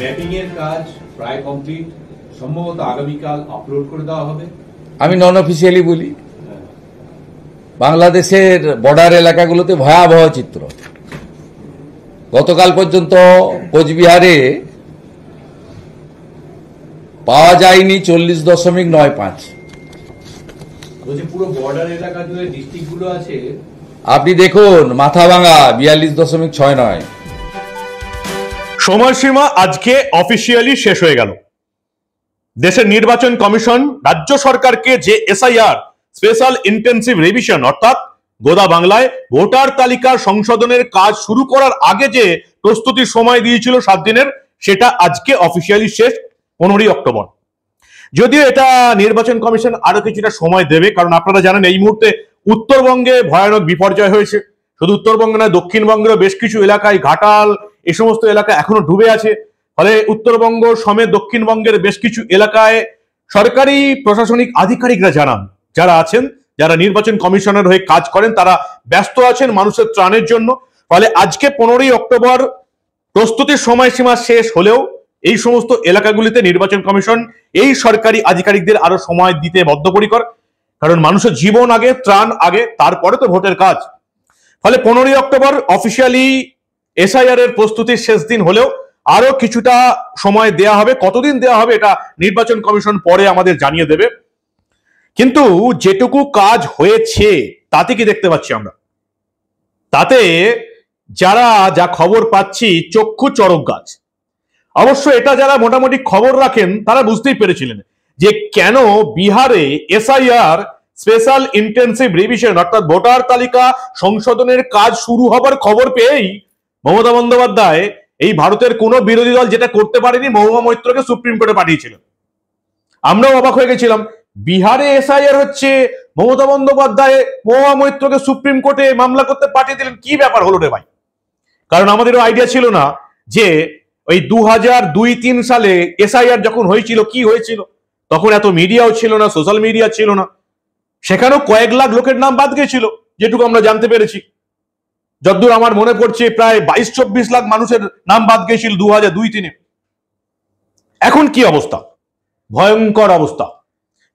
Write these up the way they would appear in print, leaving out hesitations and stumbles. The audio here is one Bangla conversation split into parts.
ম্যাপিং এর কাজ প্রায় কমপ্লিট, সম্ভবত আগামীকাল আপলোড করে দেওয়া হবে। আমি নন অফিসিয়ালি বলি, বাংলাদেশের বর্ডার এলাকাগুলোতে ভয়াবহ চিত্র। গতকাল পর্যন্ত কোচবিহারে পাওয়া যায়নি 40.95। বলছি পুরো বর্ডার এলাকা জুড়ে ডিস্ট্রিক্ট গুলো আছে। আপনি দেখুন মাথাভাঙা 42.69। সময়সীমা আজকে অফিসিয়ালি শেষ হয়ে গেল। দেশের নির্বাচন কমিশন রাজ্য সরকারকে যে এসআইআর স্পেশাল ইন্টেন্সিভ রিভিশন অর্থাৎ গোদা বাংলায় ভোটার তালিকা সংশোধনের কাজ শুরু করার আগে যে প্রস্তুতির সময় দিয়েছিল 7 দিনের, সেটা আজকে অফিসিয়ালি শেষ 15ই অক্টোবর। যদিও এটা নির্বাচন কমিশন আরো কিছুটা সময় দেবে, কারণ আপনারা জানেন এই মুহূর্তে উত্তরবঙ্গে ভয়ানক বিপর্যয় হয়েছে। শুধু উত্তরবঙ্গে নয়, দক্ষিণবঙ্গের বেশ কিছু এলাকায়, ঘাটাল এই সমস্ত এলাকা এখনো ডুবে আছে। ফলে উত্তরবঙ্গ সমেত দক্ষিণবঙ্গের বেশ কিছু এলাকায় সরকারি প্রশাসনিক আধিকারিকরা জানান, যারা আছেন, যারা নির্বাচন কমিশনের হয়ে কাজ করেন, তারা ব্যস্ত আছেন মানুষের ত্রাণের জন্য। ফলে আজকে 15ই অক্টোবর প্রস্তুতির সময়সীমা শেষ হলেও এই সমস্ত এলাকাগুলিতে নির্বাচন কমিশন এই সরকারি আধিকারিকদের আরো সময় দিতে বদ্ধপরিকর, কারণ মানুষের জীবন আগে, ত্রাণ আগে, তারপরে তো ভোটের কাজ। ফলে 15ই অক্টোবর অফিসিয়ালি এসআইআর এর প্রস্তুতির শেষ দিন হলেও আরো কিছুটা সময় দেয়া হবে। কতদিন দেয়া হবে এটা নির্বাচন কমিশন পরে আমাদের জানিয়ে দেবে। কিন্তু যেটুকু কাজ হয়েছে তাতে কি দেখতে পাচ্ছি আমরা, তাতে যারা যা খবর পাচ্ছি চক্ষু চড়ক গাছ। অবশ্য এটা যারা মোটামুটি খবর রাখেন তারা বুঝতেই পেরেছিলেন যে কেন বিহারে এসআইআর স্পেশাল ইন্টেন্সিভ রিভিশন অর্থাৎ ভোটার তালিকা সংশোধনের কাজ শুরু হবার খবর পেয়েই মমতা বন্দ্যোপাধ্যায় এই ভারতের কোন বিরোধী দল যেটা করতে পারেনি, মহুয়া মৈত্রকে সুপ্রিম কোর্টে পাঠিয়েছিলেন। আমরাও অবাক হয়ে গেছিলাম, বিহারে এসআইআর হচ্ছে, মমতা বন্দ্যোপাধ্যায় মহুয়া মৈত্রকে সুপ্রিম কোর্টে মামলা করতে পাঠিয়ে দিলেন। কি ব্যাপার হলো রে ভাই? কারণ আমাদেরও আইডিয়া ছিল না যে ওই 2002-03 সালে এসআইআর যখন হয়েছিল, কি হয়েছিল, তখন এত মিডিয়াও ছিল না, সোশ্যাল মিডিয়া ছিল না। সেখানেও কয়েক লাখ লোকের নাম বাদ গেছিল, যেটুকু আমরা জানতে পেরেছি। যতদূর আমার মনে পড়ছে প্রায় 22-24 লাখ মানুষের নাম বাদ গেছিল 2002-03-এ। এখন কি অবস্থা? ভয়ঙ্কর অবস্থা।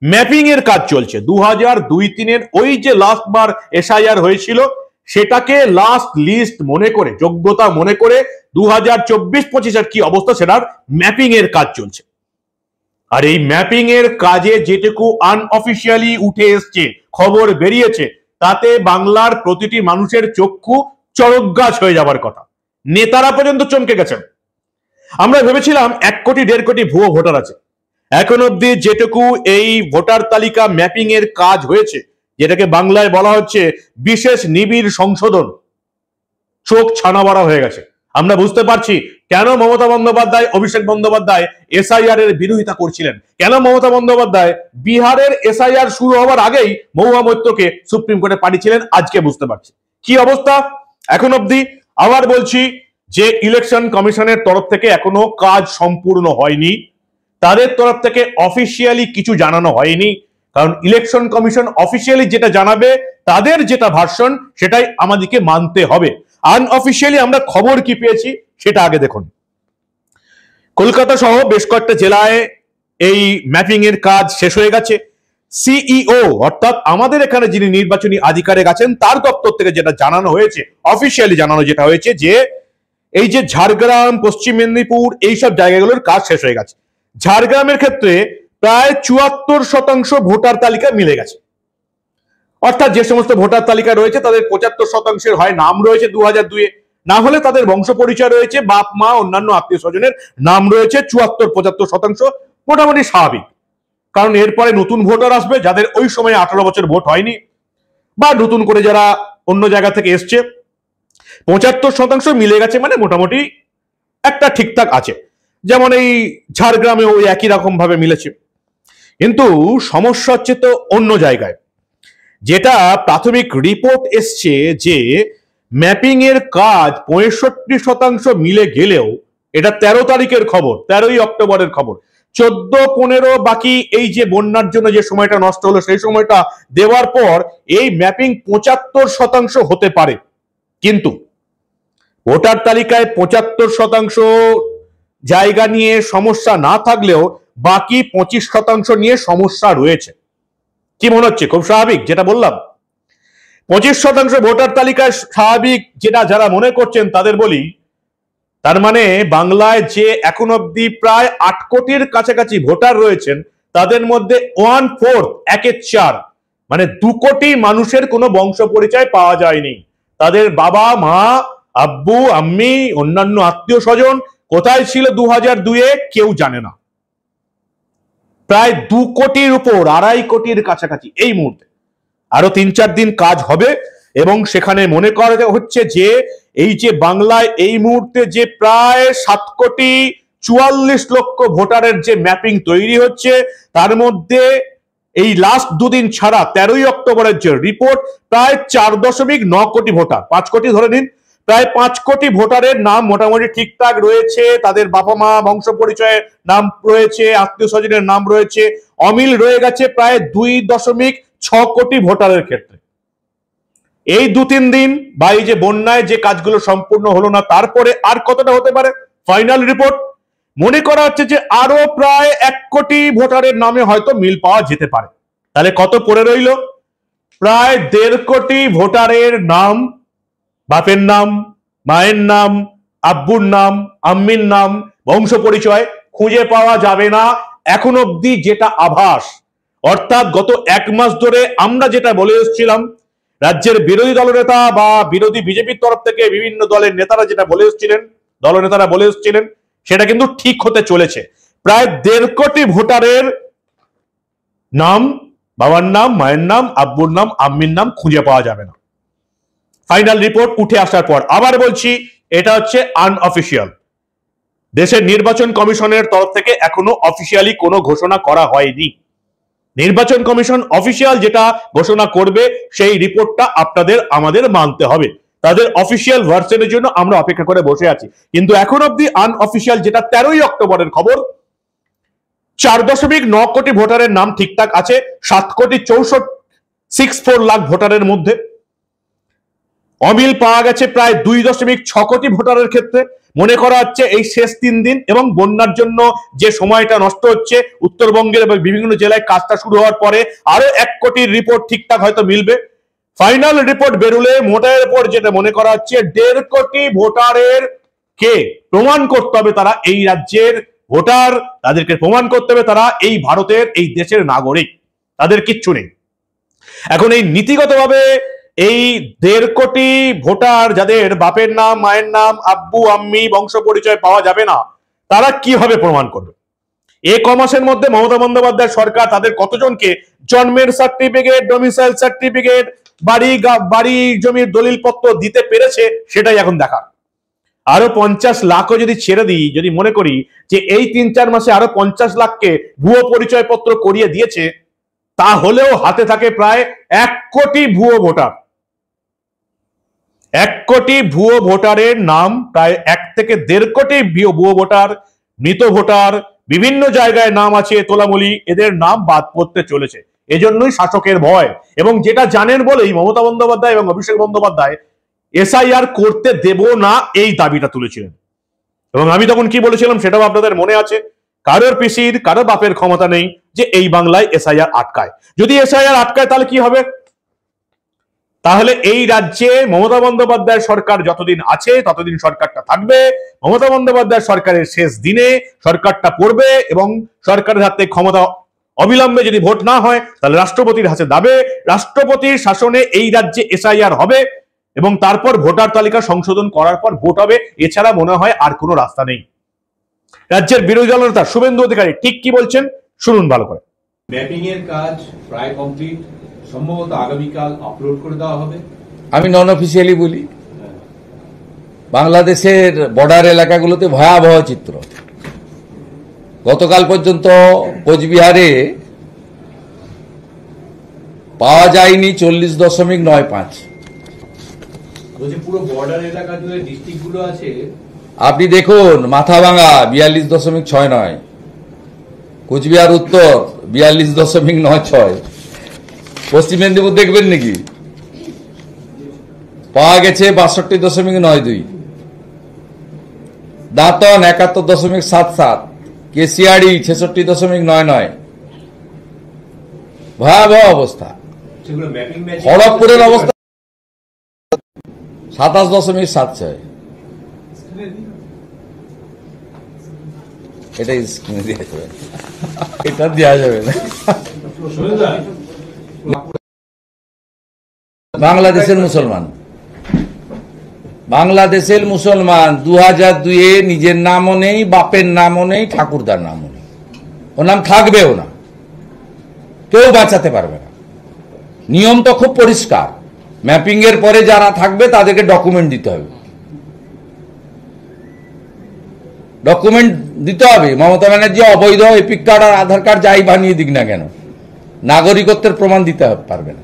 ম্যাপিং এর কাজ চলছে। 2002-03-এর ওই যে লাস্ট বার এসআইআর হয়েছিল সেটাকে লাস্ট লিস্ট মনে করে, যোগ্যতা মনে করে 2024-25-এর কি অবস্থা সেটার ম্যাপিং এর কাজ চলছে। আর এই ম্যাপিং এর কাজে যেটুকু আনঅফিসিয়ালি উঠে এসছে, খবর বেরিয়েছে, তাতে বাংলার প্রতিটি মানুষের চক্ষু চড়কগাছ হয়ে যাবার কথা। নেতারা পর্যন্ত চমকে গেছেন। আমরা ভেবেছিলাম 1 কোটি 1.5 কোটি ভুয়ো ভোটার আছে। এখন অব্দি যেটুকু এই ভোটার তালিকা ম্যাপিং এর কাজ হয়েছে, যেটাকে বাংলায় বলা হচ্ছে বিশেষ নিবিড় সংশোধন, চোখ ছানাবড়া হয়ে গেছে। আমরা বুঝতে পারছি কেন মমতা বন্দ্যোপাধ্যায়, অভিষেক বন্দ্যোপাধ্যায় এসআইআর এর বিরোধিতা করছিলেন, কেন মমতা বন্দ্যোপাধ্যায় বিহারের এসআইআর শুরু হওয়ার আগেই মহুয়া মৈত্রকে সুপ্রিম কোর্টে পাঠিয়েছিলেন। আজকে বুঝতে পারছি কি অবস্থা। এখন অব্দি আবার বলছি যে ইলেকশন কমিশনের তরফ থেকে এখনো কাজ সম্পূর্ণ হয়নি, তাদের তরফ থেকে অফিসিয়ালি কিছু জানানো হয়নি। কারণ ইলেকশন কমিশন অফিসিয়ালি যেটা জানাবে, তাদের যেটা ভার্সন, সেটাই আমাদেরকে মানতে হবে। আনঅফিসিয়ালি আমরা খবর কি পেয়েছি সেটা আগে দেখুন। কলকাতা সহ বেশ কয়েকটা জেলায় এই ম্যাপিং এর কাজ শেষ হয়ে গেছে। সিইও অর্থাৎ আমাদের এখানে যিনি নির্বাচনী আধিকারিক আছেন, তার দপ্তর থেকে যেটা জানানো হয়েছে, অফিসিয়ালি জানানো যেটা হয়েছে, যে এই যে ঝাড়গ্রাম, পশ্চিম মেদিনীপুর এইসব জায়গাগুলোর কাজ শেষ হয়ে গেছে। ঝাড়গ্রামের ক্ষেত্রে প্রায় 74% ভোটার তালিকা মিলে গেছে। অর্থাৎ যে সমস্ত ভোটার তালিকা রয়েছে তাদের 75%-এর হয় নাম রয়েছে 2002-এ, না হলে তাদের বংশ পরিচয় রয়েছে, বাপ মা অন্যান্য আত্মীয় স্বজনের নাম রয়েছে। 74-75% মোটামুটি স্বাভাবিক, কারণ এরপরে নতুন ভোটার আসবে যাদের ওই সময় 18 বছর ভোট হয়নি, বা নতুন করে যারা অন্য জায়গা থেকে এসছে। 75% মিলে গেছে, মানে মোটামুটি একটা ঠিকঠাক আছে। যেমন এই ঝাড়গ্রামে ওই একই রকম ভাবে মিলেছে। কিন্তু সমস্যা হচ্ছে তো অন্য জায়গায়। যেটা প্রাথমিক রিপোর্ট এসছে যে ম্যাপিং এর কাজ 65% মিলে গেলেও, এটা 13 তারিখের খবর, 13ই অক্টোবরের খবর। 14-15 বাকি এই যে বন্যার জন্য যে সময়টা নষ্ট হলো, সেই সময়টা দেওয়ার পর এই ম্যাপিং 75% হতে পারে। কিন্তু ভোটার তালিকায় 75% জায়গা নিয়ে সমস্যা না থাকলেও বাকি 25% নিয়ে সমস্যা রয়েছে। কি মনে হচ্ছে? খুব স্বাভাবিক যেটা বললাম। 25% ভোটার তালিকায় স্বাভাবিক যেটা যারা মনে করছেন তাদের বলি, তার মানে বাংলায় যে এখন অব্দি প্রায় 8 কোটির কাছাকাছি ভোটার রয়েছেন, তাদের মধ্যে 1/4 1/4 মানে 2 কোটি মানুষের কোনো বংশ পরিচয় পাওয়া যায়নি। তাদের বাবা মা আব্বু আম্মি অন্যান্য আত্মীয় স্বজন কোথায় ছিল 2002-এ কেউ জানে না। প্রায় 2 কোটির উপর, 2.5 কোটির কাছাকাছি এই মুহূর্তে। আরো 3-4 দিন কাজ হবে এবং সেখানে মনে করা হচ্ছে যে এই যে বাংলায় এই মুহূর্তে যে প্রায় 7,44,00,000 ভোটারের যে ম্যাপিং তৈরি হচ্ছে, তার মধ্যে এই লাস্ট দুদিন ছাড়া 13ই অক্টোবরের যে রিপোর্ট, প্রায় 4.9 কোটি ভোটার, 5 কোটি ধরে নিন, প্রায় 5 কোটি ভোটারের নাম মোটামুটি ঠিকঠাক রয়েছে, তাদের বাবা মা বংশ পরিচয়ের নাম রয়েছে, আত্মীয় স্বজনের নাম রয়েছে। অমিল রয়ে গেছে প্রায় 2.6 কোটি ভোটারের ক্ষেত্রে। এই 2-3 দিন বা এই যে বন্যায় যে কাজগুলো সম্পূর্ণ হলো না, তারপরে আর কতটা হতে পারে? ফাইনাল রিপোর্ট মনে করা হচ্ছে যে আরো প্রায় 1 কোটি ভোটারের নামে হয়তো মিল পাওয়া যেতে পারে। তাহলে কত পড়ে রইল? প্রায় 1.5 কোটি ভোটারের নাম, বাপের নাম, মায়ের নাম, আব্বুর নাম, আম্মির নাম, বংশ পরিচয় খুঁজে পাওয়া যাবে না এখন অব্দি যেটা আভাস। অর্থাৎ গত 1 মাস ধরে আমরা যেটা বলে এসেছিলাম, রাজ্যের বিরোধী দলনেতা বা বিরোধী বিজেপির তরফ থেকে বিভিন্ন দলের নেতারা যেটা বলে এসেছিলেন, দলনেতারা বলে এসেছিলেন, সেটা কিন্তু ঠিক হতে চলেছে। প্রায় 1.5 কোটি ভোটারের নাম, বাবার নাম, মায়ের নাম, আব্বুর নাম, আম্মির নাম খুঁজে পাওয়া যাবে না ফাইনাল রিপোর্ট উঠে আসার পর। আবার বলছি, এটা হচ্ছে আনঅফিসিয়াল। দেশের নির্বাচন কমিশনের তরফ থেকে এখনো অফিসিয়ালি কোনো ঘোষণা করা হয়নি। নির্বাচন কমিশন অফিসিয়াল যেটা ঘোষণা করবে সেই রিপোর্টটা আপনাদের আমাদের মানতে হবে। তাদের অফিসিয়াল ভার্সনের জন্য আমরা অপেক্ষা করে বসে আছি। কিন্তু এখন অব্দি আনঅফিসিয়াল যেটা 13ই অক্টোবরের খবর, 4.9 কোটি ভোটারের নাম ঠিকঠাক আছে 7,64 লাখ ভোটারের মধ্যে। অমিল পাওয়া গেছে প্রায় 2.6 কোটি ভোটারের ক্ষেত্রে। মনে করা হচ্ছে এই শেষ 3 দিন এবং বন্যার জন্য যে সময়টা নষ্ট হচ্ছে উত্তরবঙ্গের এবং বিভিন্ন জেলায় কাজটা শুরু হওয়ার পরে আরো 1 কোটির রিপোর্ট ঠিকঠাক হয়তো মিলবে। ফাইনাল রিপোর্ট বেরোলে মোটার উপর যেটা মনে করা হচ্ছে 1.5 কোটি ভোটারের কে প্রমাণ করতে হবে তারা এই রাজ্যের ভোটার, তাদেরকে প্রমাণ করতে হবে তারা এই ভারতের, এই দেশের নাগরিক, তাদের কিচ্ছু নেই। এখন এই নীতিগতভাবে এই 1.5 কোটি ভোটার যাদের বাপের নাম, মায়ের নাম, আব্বু আম্মি বংশ পরিচয় পাওয়া যাবে না, তারা কিভাবে প্রমাণ করবে? এই কমাসের মধ্যে মমতা বন্দ্যোপাধ্যায় সরকার তাদের কতজনকে জন্মের সার্টিফিকেট, ডোমিসাইল সার্টিফিকেট, বাড়ি জমির দলিল পত্র দিতে পেরেছে, সেটাই এখন দেখার। আরো 50 লাখও যদি ছেড়ে দিই, যদি মনে করি যে এই 3-4 মাসে আরো 50 লাখকে ভুয়ো পরিচয় পত্র করিয়ে দিয়েছে, তাহলেও হাতে থাকে প্রায় 1 কোটি ভুয়ো ভোটার। 1 কোটি ভুয়ো ভোটারের নাম, প্রায় 1 থেকে 1.5 কোটি ভুয়ো ভোটার, মৃত ভোটার, বিভিন্ন জায়গায় নাম আছে তোলামুলি, এদের নাম বাদ পড়তে চলেছে। এজন্যই শাসকের ভয়। এবং যেটা জানেন বলেই মমতা বন্দ্যোপাধ্যায় এবং অভিষেক বন্দ্যোপাধ্যায় এসআইআর করতে দেব না এই দাবিটা তুলেছিলেন। এবং আমি তখন কি বলেছিলাম সেটাও আপনাদের মনে আছে। কারোর পিসির, কারো বাপের ক্ষমতা নেই যে এই বাংলায় এসআইআর আটকায়। যদি এসআইআর আটকায় তাহলে কি হবে? তাহলে এই রাজ্যে মমতা বন্দ্যোপাধ্যায় সরকার যতদিন আছে ততদিন সরকারটা থাকবে। মমতা বন্দ্যোপাধ্যায় সরকারের শেষ দিনে সরকারটা পড়বে এবং সরকারের হাতে ক্ষমতা অবিলম্বে যদি ভোট না হয় তাহলে রাষ্ট্রপতির হাতে যাবে। রাষ্ট্রপতির শাসনে এই রাজ্যে এসআইআর হবে এবং তারপর ভোটার তালিকা সংশোধন করার পর ভোট হবে। এছাড়া মনে হয় আর কোনো রাস্তা নেই। রাজ্যের বিরোধী দলনেতা শুভেন্দু অধিকারী ঠিক কি বলছেন শুনুন ভালো করে। ম্যাপিং এর কাজ প্রায় কমপ্লিট, সম্ভবত আগামীকাল আপলোড করে দেওয়া হবে। আমি নন অফিসিয়ালি বলি, বাংলাদেশের বর্ডার এলাকাগুলোতে ভয়াবহ চিত্র। গতকাল পর্যন্ত কোচবিহারে পাওয়া যায়নি 40.95। বলছি পুরো বর্ডার এলাকা জুড়ে ডিস্ট্রিক্ট গুলো আছে। আপনি দেখুন, মাথাভাঙা 42.69, কোচবিহার উত্তর 42.96, পশ্চিম মেদিনীপুর দেখবেন নাকি পাওয়া গেছে 62.92। দাঁতন 71.77, কেশিয়াড়ি 66.99, ভয়াবহ অবস্থা। সেগুলো ম্যাপিং ম্যাচ খড়গপুরের অবস্থা 27.76, এটাই স্ক্রিনে দেওয়া যাবে, এটা দেওয়া যাবে না। বাংলাদেশের মুসলমান 2002-এ নিজের নামও নেই, বাপের নামও নেই, ঠাকুরদার নামও নেই, ওর নাম থাকবেও না, কেউ বাঁচাতে পারবে না। নিয়ম তো খুব পরিষ্কার, ম্যাপিং এর পরে যারা থাকবে তাদেরকে ডকুমেন্ট দিতে হবে, ডকুমেন্ট দিতে হবে। মমতা ব্যানার্জি অবৈধ এপিক কার্ড আর আধার কার্ড যাই বানিয়ে দিক না কেন, নাগরিকত্বের প্রমাণ দিতে পারবে না।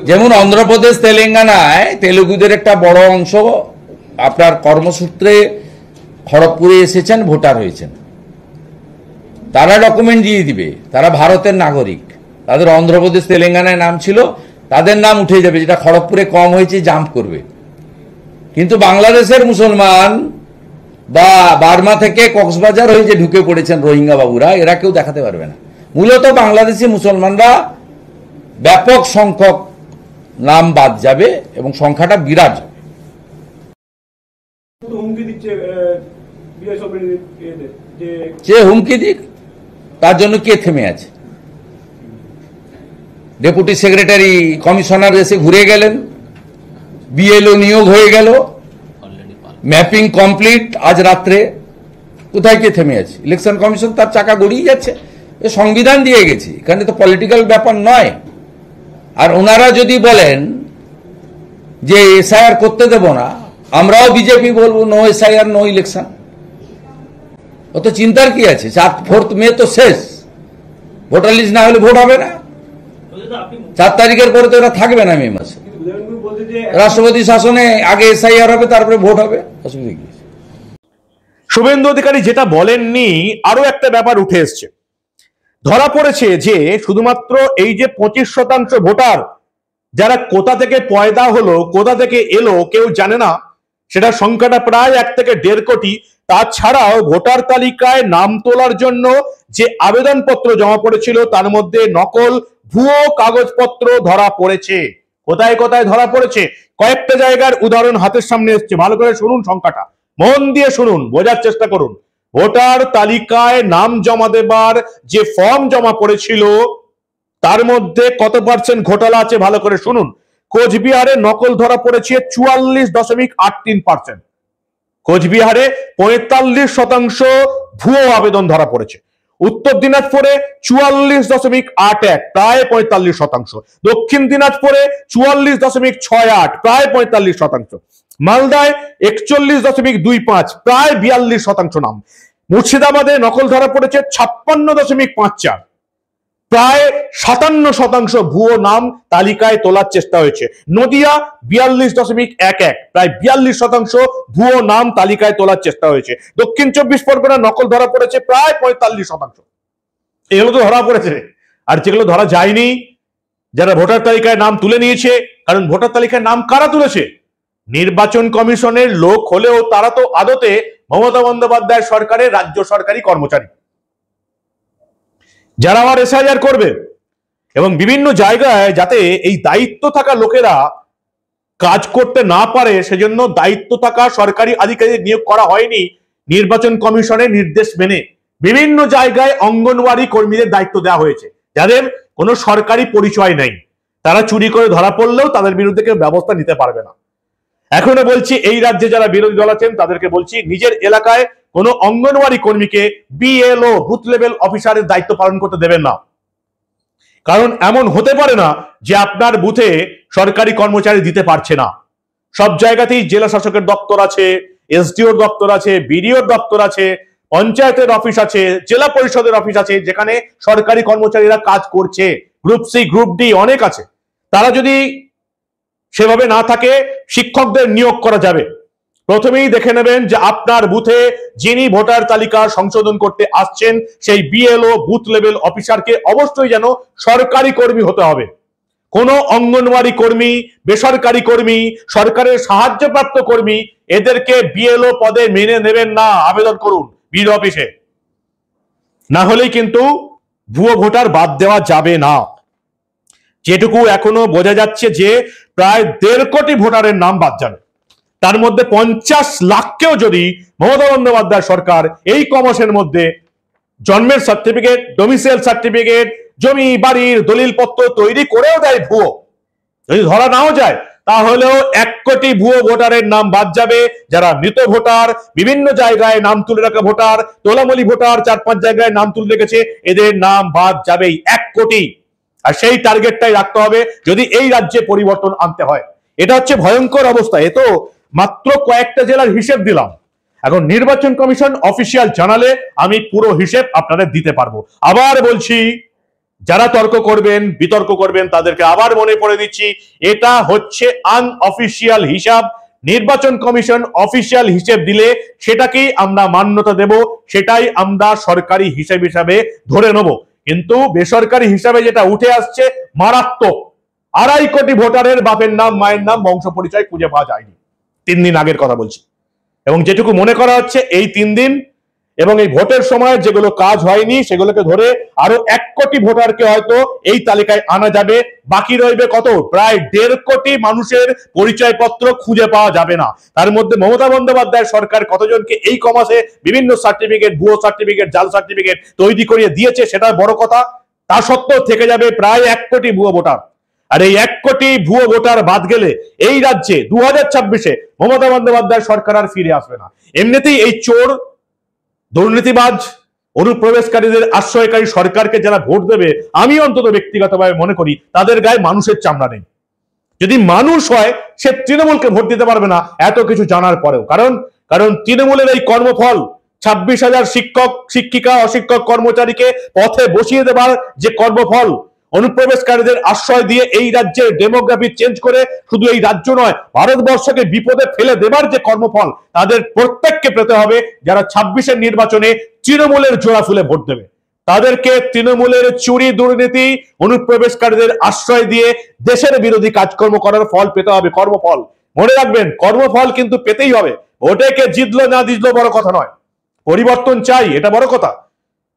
যেমন অন্ধ্রপ্রদেশ, তেলেঙ্গানায় তেলুগুদের একটা বড় অংশ আপনার কর্মসূত্রে খড়গপুরে এসেছেন, ভোটার হয়েছেন, তারা ডকুমেন্ট দিয়ে দিবে, তারা ভারতের নাগরিক, তাদের অন্ধ্রপ্রদেশ তেলেঙ্গানায় নাম ছিল, তাদের নাম উঠে যাবে, যেটা খড়গপুরে কম হয়েছে জাম্প করবে। কিন্তু বাংলাদেশের মুসলমান বা বার্মা থেকে কক্সবাজার হয়ে যে ঢুকে পড়েছেন রোহিঙ্গা বাবুরা, এরা কেউ দেখাতে পারবে না। মূলত বাংলাদেশি মুসলমানরা ব্যাপক সংখ্যক নাম বাদ যাবে এবং সংখ্যাটা বিরাট হবে। যে হুমকি দিক, তার জন্য কে থেমে আছে? ডেপুটি সেক্রেটারি কমিশনার এসে ঘুরে গেলেন, বিএলও নিয়োগ হয়ে গেল, ম্যাপিং কমপ্লিট আজ রাত্রে, কোথায় কে থেমে আছে? ইলেকশন কমিশন তার চাকা গড়িয়ে যাচ্ছে। এ সংবিধান দিয়ে গেছে, এখানে তো পলিটিক্যাল ব্যাপার নয়। আর ওনারা যদি বলেন যে এসআইআর করতে দেব না, আমরাও বিজেপি বলবো নো এসআইআর নো ইলেকশন। ও তো চিন্তার কি আছে? 4 মে তো শেষ, ভোটার লিস্ট না হলে ভোট হবে না। 4 তারিখের পরে তো এরা থাকবে না মে মাসে। রাষ্ট্রপতি শাসনে আগে এসআইআর হবে, তারপরে ভোট হবে, অসুবিধা কি? শুভেন্দু অধিকারী যেটা বলেননি, আরো একটা ব্যাপার উঠে এসছে। ধরা পড়েছে যে শুধুমাত্র এই যে 25% ভোটার যারা কোথা থেকে পয়দা হলো, কোথা থেকে এলো কেউ জানে না, সেটা সংখ্যাটা প্রায় 1 থেকে 1.5 কোটি। তাছাড়াও ভোটার তালিকায় নাম তোলার জন্য যে আবেদনপত্র জমা পড়েছিল, তার মধ্যে নকল ভুয়ো কাগজপত্র ধরা পড়েছে। কোথায় কোথায় ধরা পড়েছে, কয়েকটা জায়গার উদাহরণ হাতের সামনে এসছে, ভালো করে শুনুন, সংখ্যাটা মন দিয়ে শুনুন, বোঝার চেষ্টা করুন। ভোটার তালিকায় নাম জমা দেবার যে ফর্ম জমা পড়েছিল, তার মধ্যে কত পার্সেন্ট ঘোটালা আছে ভালো করে শুনুন। কোচবিহারে নকল ধরা পড়েছে 44.83%, কোচবিহারে 45% ভুয়ো আবেদন ধরা পড়েছে, উত্তর দিনাজপুরে 44.81, প্রায় 45%, দক্ষিণ দিনাজপুরে 44.68, প্রায় 45%, মালদায় 41.25, প্রায় 42% নাম, মুর্শিদাবাদে নকল ধরা পড়েছে 56.54, প্রায় 57% ভুয়ো নাম তালিকায় তোলার চেষ্টা হয়েছে। নদিয়া 42.11, প্রায় 42% ভুয়ো নাম তালিকায় তোলার চেষ্টা হয়েছে। দক্ষিণ 24 পরগনা নকল ধরা পড়েছে প্রায় 45%। এগুলো তো ধরা পড়েছে। আর যেগুলো ধরা যায়নি, যারা ভোটার তালিকায় নাম তুলে নিয়েছে, কারণ ভোটার তালিকায় নাম কারা তুলেছে? নির্বাচন কমিশনের লোক হলেও তারা তো আদতে মমতা বন্দ্যোপাধ্যায় সরকারের রাজ্য সরকারি কর্মচারী, যারা আবার এসআইআর করবে। এবং বিভিন্ন জায়গায় যাতে এই দায়িত্ব থাকা লোকেরা কাজ করতে না পারে, সেজন্য দায়িত্ব থাকা সরকারি আধিকারিক নিয়োগ করা হয়নি নির্বাচন কমিশনের নির্দেশ মেনে। বিভিন্ন জায়গায় অঙ্গনওয়াড়ি কর্মীদের দায়িত্ব দেওয়া হয়েছে, যাদের কোনো সরকারি পরিচয় নেই। তারা চুরি করে ধরা পড়লেও তাদের বিরুদ্ধে কেউ ব্যবস্থা নিতে পারবে না। এখনো বলছি, এই রাজ্যে যারা বিরোধী দল আছেন তাদেরকে বলছি, নিজের এলাকায় কোনো অঙ্গনওয়াড়ি কর্মীকে বিএলও বুথ লেভেল অফিসারের দায়িত্ব পালন করতে দেবেন না। কারণ এমন হতে পারে না যে আপনার বুথে সরকারি কর্মচারী দিতে পারছে না। সব জায়গাতেই জেলা শাসকের দপ্তর আছে, এসডিওর দপ্তর আছে, বিডিওর দপ্তর আছে, পঞ্চায়েতের অফিস আছে, জেলা পরিষদের অফিস আছে, যেখানে সরকারি কর্মচারীরা কাজ করছে। গ্রুপ সি, গ্রুপ ডি অনেক আছে। তারা যদি সেভাবে না থাকে, শিক্ষকদের নিয়োগ করা যাবে। প্রথমেই দেখে নেবেন যে আপনার বুথে যিনি ভোটার তালিকা সংশোধন করতে আসছেন, সেই বিএলও বুথ লেভেল অফিসারকে অবশ্যই যেন সরকারি কর্মী হতে হবে। কোনো অঙ্গনওয়াড়ি কর্মী, বেসরকারি কর্মী, সরকারের সাহায্যপ্রাপ্ত কর্মী এদেরকে বিএলও পদে মেনে নেবেন না। আবেদন করুন বিডিও অফিসে, না হলেই কিন্তু ভুয়ো ভোটার বাদ দেওয়া যাবে না। যেটুকু এখনো বোঝা যাচ্ছে যে প্রায় 1.5 কোটি ভোটারের নাম বাদ যাবে, তার মধ্যে 50 লাখকেও যদি মমতা বন্দ্যোপাধ্যায় সরকার এই কমাসের মধ্যে জন্মের সার্টিফিকেট, ডোমিসাইল সার্টিফিকেট, জমি বাড়ির দলিলপত্র তৈরি করেও দেয় ভুয়ো, যদি ধরা নাও যায় তাহলেও 1 কোটি ভুয়ো ভোটারের নাম বাদ যাবে। যারা মৃত ভোটার, বিভিন্ন জায়গায় নাম তুলে রাখা ভোটার, তোলামলি ভোটার 4-5 জায়গায় নাম তুলে রেখেছে, এদের নাম বাদ যাবেই 1 কোটি। আর সেই টার্গেটটাই রাখতে হবে যদি এই রাজ্যে পরিবর্তন আনতে হয়। এটা হচ্ছে ভয়ঙ্কর অবস্থা। এ তো মাত্র কয়েকটা জেলার হিসেব দিলাম, এখন নির্বাচন কমিশন অফিসিয়াল জানালে আমি পুরো হিসেব আপনাদের দিতে পারবো। আবার বলছি, যারা তর্ক করবেন, বিতর্ক করবেন, তাদেরকে আবার মনে করে দিচ্ছি, এটা হচ্ছে আনঅফিসিয়াল হিসাব। নির্বাচন কমিশন অফিসিয়াল হিসেব দিলে সেটাকেই আমরা মান্যতা দেব, সেটাই আমরা সরকারি হিসাব হিসাবে ধরে নেব। কিন্তু বেসরকারি হিসাবে যেটা উঠে আসছে মারাত্মক, 2.5 কোটি ভোটারের বাপের নাম, মায়ের নাম, বংশ পরিচয় খুঁজে পাওয়া যায়নি। 3 দিন আগের কথা বলছি। এবং যেটুকু মনে করা হচ্ছে এই 3 দিন এবং এই ভোটের সময় যেগুলো কাজ হয়নি সেগুলোকে ধরে আরো 1 কোটি ভোটারকে হয়তো এই তালিকায় আনা যাবে। বাকি রইবে কত? প্রায় 1.5 কোটি মানুষের পরিচয়পত্র খুঁজে পাওয়া যাবে না। তার মধ্যে মমতা বন্দ্যোপাধ্যায় সরকার কতজনকে এই কমাসে বিভিন্ন সার্টিফিকেট, ভুয়ো সার্টিফিকেট, জাল সার্টিফিকেট তৈরি করিয়ে দিয়েছে সেটা বড় কথা। তা সত্ত্বেও থেকে যাবে প্রায় 1 কোটি ভুয়ো ভোটার। আর এই 1 কোটি ভুয়ো ভোটার বাদ গেলে এই রাজ্যে 2026-এ মমতা বন্দ্যোপাধ্যায় সরকার আর ফিরে আসবে না। এমনিতেই এই চোর, দুর্নীতিবাজ, অনুপ্রবেশকারীদের আশ্রয়কারী সরকারকে যারা ভোট দেবে, আমি অন্তত ব্যক্তিগতভাবে মনে করি তাদের গায়ে মানুষের চামড়া নেই। যদি মানুষ হয় সে তৃণমূলকে ভোট দিতে পারবে না এত কিছু জানার পরেও। কারণ তৃণমূলের এই কর্মফল 26,000 শিক্ষক, শিক্ষিকা, অশিক্ষক কর্মচারীকে পথে বসিয়ে দেবার যে কর্মফল, অনুপ্রবেশকারীদের আশ্রয় দিয়ে এই রাজ্যের ডেমোগ্রাফি চেঞ্জ করে শুধু এই রাজ্য নয় ভারতবর্ষকে বিপদে ফেলে দেবার যে কর্মফল, তাদের প্রত্যেককে পেতে হবে যারা 26-এর নির্বাচনে তৃণমূলের জোড়া ফুলে ভোট দেবে। তাদেরকে তৃণমূলের চুরি, দুর্নীতি, অনুপ্রবেশকারীদের আশ্রয় দিয়ে দেশের বিরোধী কাজকর্ম করার ফল পেতে হবে, কর্মফল। মনে রাখবেন, কর্মফল কিন্তু পেতেই হবে। ভোটে কে জিতলো না জিতলো বড় কথা নয়, পরিবর্তন চাই এটা বড় কথা,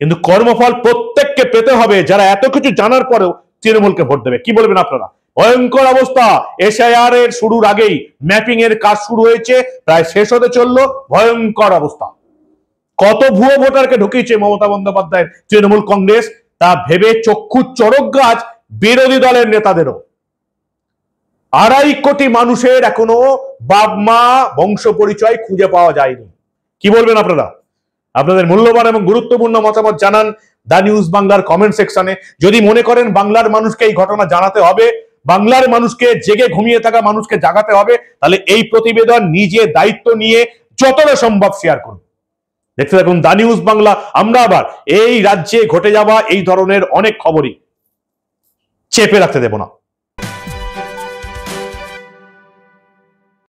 কিন্তু কর্মফল প্রত্যেককে পেতে হবে যারা এত কিছু জানার পরেও তৃণমূলকে ভোট দেবে। কি বলবেন আপনারা? ভয়ঙ্কর অবস্থা। এসআইআর এর শুরুর আগেই ম্যাপিং এর কাজ শুরু হয়েছে, প্রায় শেষ হতে চললো। ভয়ঙ্কর অবস্থা। কত ভুয়ো ভোটারকে ঢুকিয়েছে মমতা বন্দ্যোপাধ্যায়ের তৃণমূল কংগ্রেস, তা ভেবে চক্ষু চড়ক গাছ বিরোধী দলের নেতাদেরও। 2.5 কোটি মানুষের এখনো বাপ মা বংশ পরিচয় খুঁজে পাওয়া যায়নি। কি বলবেন আপনারা? আপনাদের মূল্যবান এবং গুরুত্বপূর্ণ মতামত জানান দা নিউজ বাংলার কমেন্ট সেকশনে। যদি মনে করেন বাংলার মানুষকে এই ঘটনা জানাতে হবে, বাংলার মানুষকে, জেগে ঘুমিয়ে থাকা মানুষকে জাগাতে হবে, তাহলে এই প্রতিবেদন নিজে দায়িত্ব নিয়ে যতটা সম্ভব শেয়ার করুন। দেখতে থাকুন দা নিউজ বাংলা। আমরা আবার এই রাজ্যে ঘটে যাওয়া এই ধরনের অনেক খবরই চেপে রাখতে দেব না।